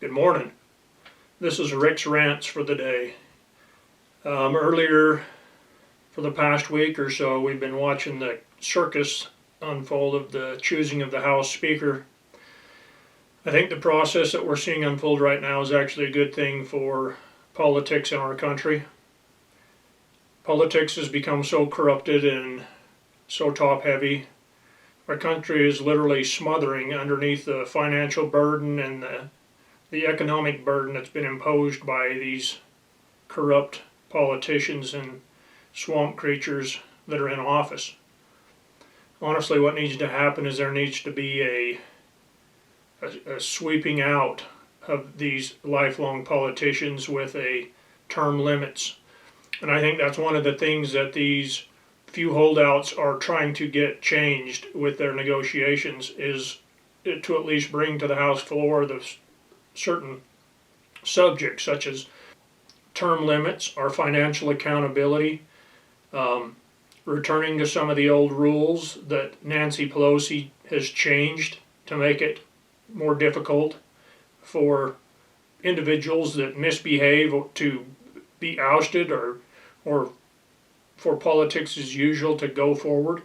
Good morning. This is Rick's Rants for the day. Earlier, for the past week or so, we've been watching the circus unfold of the choosing of the House Speaker. I think the process that we're seeing unfold right now is actually a good thing for politics in our country. Politics has become so corrupted and so top-heavy. Our country is literally smothering underneath the financial burden and the economic burden that's been imposed by these corrupt politicians and swamp creatures that are in office. Honestly, what needs to happen is there needs to be a sweeping out of these lifelong politicians with a term limits. And I think that's one of the things that these few holdouts are trying to get changed with their negotiations, is to at least bring to the House floor the certain subjects such as term limits, our financial accountability, returning to some of the old rules that Nancy Pelosi has changed to make it more difficult for individuals that misbehave to be ousted, or for politics as usual to go forward.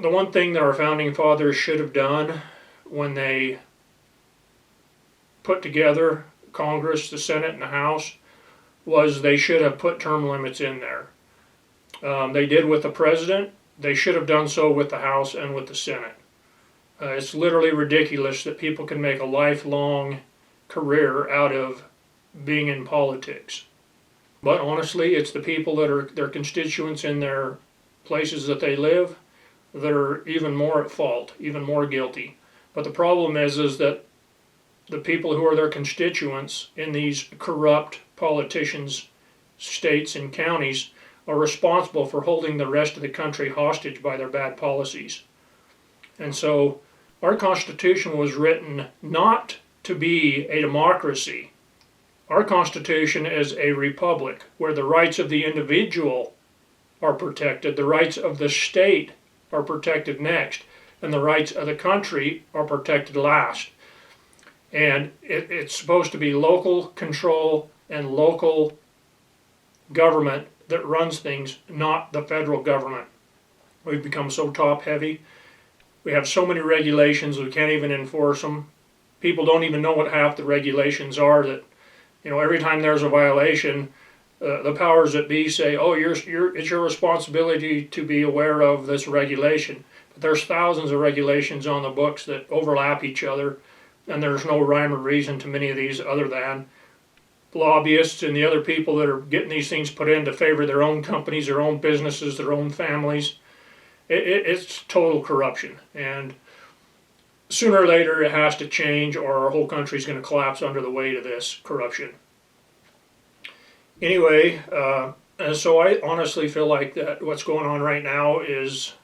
The one thing that our founding fathers should have done when they put together Congress, the Senate, and the House was they should have put term limits in there. They did with the president. They should have done so with the House and with the Senate. It's literally ridiculous that people can make a lifelong career out of being in politics. But honestly, it's the people that are their constituents in their places that they live that are even more at fault, even more guilty. But the problem is that the people who are their constituents in these corrupt politicians, states and counties are responsible for holding the rest of the country hostage by their bad policies. And so our Constitution was written not to be a democracy. Our Constitution is a republic where the rights of the individual are protected, the rights of the state are protected next, and the rights of the country are protected last. And it's supposed to be local control and local government that runs things, not the federal government. We've become so top-heavy. We have so many regulations we can't even enforce them. People don't even know what half the regulations are. That, every time there's a violation, the powers that be say, "Oh, it's your responsibility to be aware of this regulation." But there's thousands of regulations on the books that overlap each other, and there's no rhyme or reason to many of these other than lobbyists and the other people that are getting these things put in to favor their own companies, their own businesses, their own families. It's total corruption, and sooner or later it has to change, or our whole country's going to collapse under the weight of this corruption. Anyway, and so I honestly feel like that what's going on right now is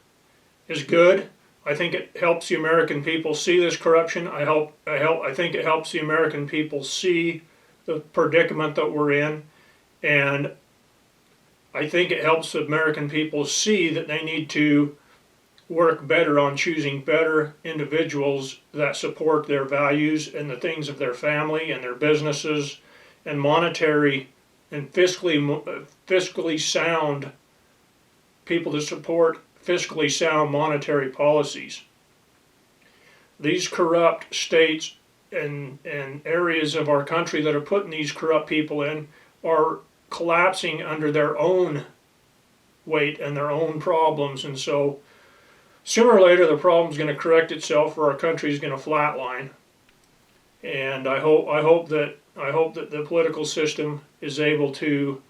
good. I think it helps the American people see this corruption. I think it helps the American people see the predicament that we're in, and I think it helps the American people see that they need to work better on choosing better individuals that support their values and the things of their family and their businesses, and monetary and fiscally sound people to support fiscally sound monetary policies. These corrupt states and areas of our country that are putting these corrupt people in are collapsing under their own weight and their own problems, and so sooner or later the problem's going to correct itself, or our country's going to flatline. And I hope that the political system is able to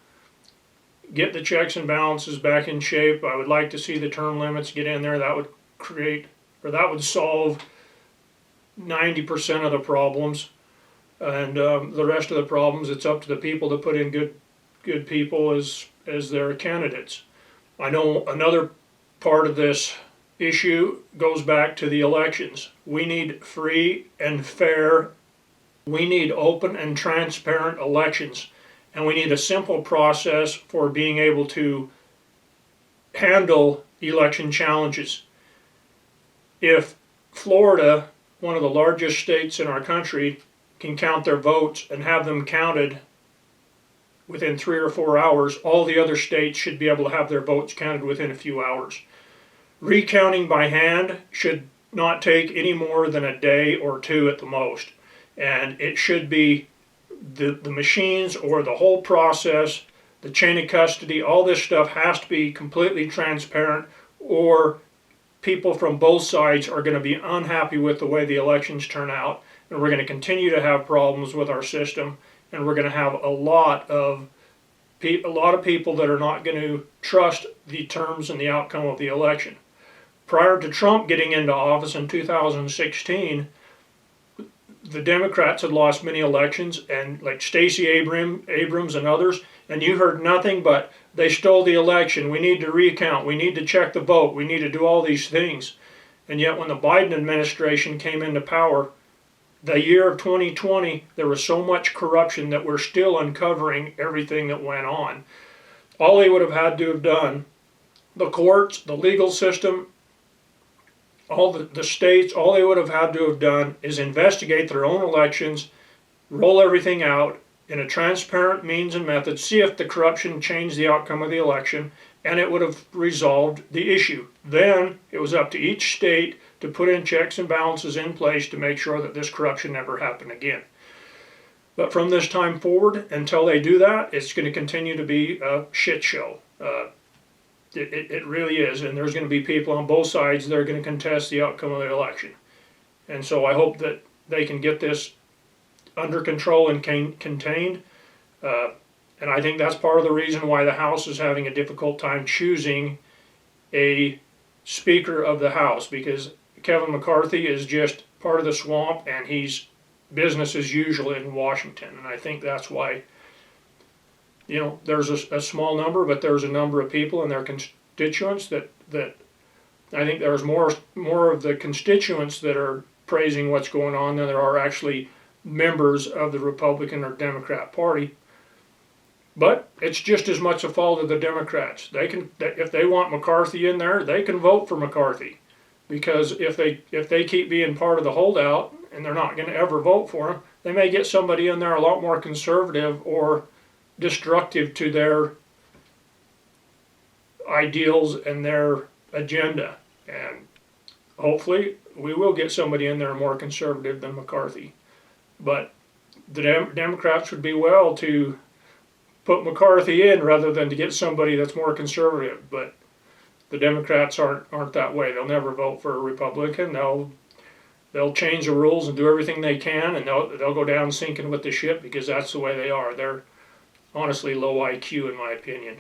get the checks and balances back in shape. I would like to see the term limits get in there. That would solve 90% of the problems, and the rest of the problems, it's up to the people to put in good people as their candidates. I know another part of this issue goes back to the elections. We need free and fair, we need open and transparent elections, and we need a simple process for being able to handle election challenges. If Florida, one of the largest states in our country, can count their votes and have them counted within 3 or 4 hours, all the other states should be able to have their votes counted within a few hours. Recounting by hand should not take any more than a day or two at the most. And it should be the machines or the whole process, the chain of custody, all this stuff has to be completely transparent, or people from both sides are going to be unhappy with the way the elections turn out, and we're going to continue to have problems with our system, and we're going to have a lot of people that are not going to trust the terms and the outcome of the election. Prior to Trump getting into office in 2016, the Democrats had lost many elections, and like Stacey Abrams and others, and you heard nothing but they stole the election, we need to recount, we need to check the vote, we need to do all these things. And yet when the Biden administration came into power, the year of 2020, there was so much corruption that we're still uncovering everything that went on. All they would have had to have done, the courts, the legal system, all the states, all they would have had to have done is investigate their own elections, roll everything out in a transparent means and method, see if the corruption changed the outcome of the election, and it would have resolved the issue. Then it was up to each state to put in checks and balances in place to make sure that this corruption never happened again. But from this time forward, until they do that, it's going to continue to be a shit show. It really is, and there's going to be people on both sides that are going to contest the outcome of the election. And so I hope that they can get this under control and contained. And I think that's part of the reason why the House is having a difficult time choosing a Speaker of the House, because Kevin McCarthy is just part of the swamp, and he's business as usual in Washington. And I think that's why, you know, there's a small number, but there's a number of people and their constituents that I think there's more of the constituents that are praising what's going on than there are actually members of the Republican or Democrat Party. But it's just as much a fault of the Democrats. If they want McCarthy in there, they can vote for McCarthy, because if they keep being part of the holdout and they're not going to ever vote for him, they may get somebody in there a lot more conservative or destructive to their ideals and their agenda. And hopefully we will get somebody in there more conservative than McCarthy. But the Democrats would be well to put McCarthy in rather than to get somebody that's more conservative. But the Democrats aren't that way. They'll never vote for a Republican. They'll change the rules and do everything they can, and they'll go down sinking with the ship, because that's the way they are. They're honestly low IQ in my opinion.